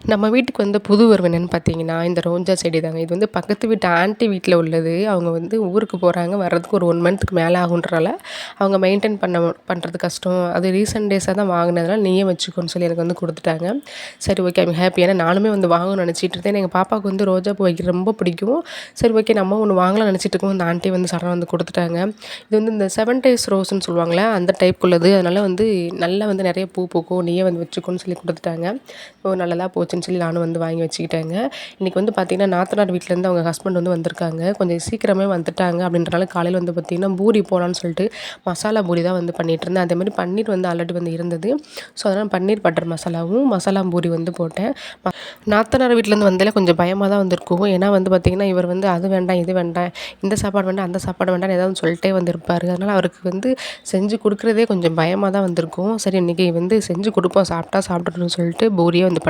நம்ம வீட்டுக்கு வந்த புது வரவு என்னன்னு பார்த்தீங்கன்னா, இந்த ரோஜா செடி தாங்க. இது வந்து பக்கத்து வீட்டு ஆன்டி வீட்ல உள்ளது. அவங்க வந்து ஊருக்கு போறாங்க. வர்றதுக்கு ஒரு 1 மந்த்துக்கு மேல ஆகுன்றனால, அவங்க மெயின்டெயின் பண்றது கஷ்டம். அது ரீசென்ட் டேஸா தான் வாங்குனதுனால, நீயே வச்சுக்கோன்னு சொல்லி எனக்கு வந்து குடுத்துட்டாங்க. சரி ஓகே, ஐம் ஹேப்பி. ஏன்னா நானுமே வந்து வாங்கணும்னு நெனச்சிட்டு இருந்தேன். எங்க பாப்பாவுக்கு வந்து ரோஜா பூ வைக்கிறது ரொம்ப பிடிக்கும். சரி ஓகே, நம்ம ஒண்ணு வாங்கலாம்னு நெனச்சிட்டு இருக்கோம். இந்த ஆன்டி வந்து சடனா வந்து குடுத்துட்டாங்க. இது வந்து இந்த 7 டேஸ் ரோஸ்ன்னு சொல்லுவாங்கல்ல, அந்த டைப்புள்ளது. அதனால வந்து நல்லா வந்து நெறைய பூ பூக்கும். நீயே வந்து வச்சுக்கோன்னு சொல்லி குடுத்துட்டாங்க. நல்லதா போச்சுன்னு சொல்லி நானும் வந்து வாங்கி வச்சுக்கிட்டேங்க. இன்றைக்கி வந்து பார்த்திங்கன்னா, நாத்தனார் வீட்லேருந்து அவங்க ஹஸ்பண்ட் வந்து வந்திருக்காங்க. கொஞ்சம் சீக்கிரமே வந்துட்டாங்க அப்படின்றனால காலையில் வந்து பார்த்திங்கன்னா, பூரி போடலான்னு சொல்லிட்டு மசாலா பூரி தான் வந்து பண்ணிகிட்ருந்தேன். அதேமாதிரி பன்னீர் வந்து ஆல்ரெடி வந்து இருந்தது. ஸோ அதனால் பன்னீர் பட்டர் மசாலாவும் மசாலா பூரி வந்து போட்டேன். நாத்தனார் வீட்லேருந்து வந்தாலே கொஞ்சம் பயமாக தான் வந்திருக்கும். ஏன்னா வந்து பார்த்திங்கன்னா, இவர் வந்து அது வேண்டாம், இது வேண்டாம், இந்த சாப்பாடு வேண்டாம், அந்த சாப்பாடு வேண்டாம்னு ஏதாவது சொல்லிட்டே வந்து இருப்பார். அதனால் அவருக்கு வந்து செஞ்சு கொடுக்குறதே கொஞ்சம் பயமாக தான் வந்திருக்கும். சரி இன்றைக்கி வந்து செஞ்சு கொடுப்போம், சாப்பிட்டா சாப்பிட்டுட்டுன்னு சொல்லிட்டு பூரியே வந்து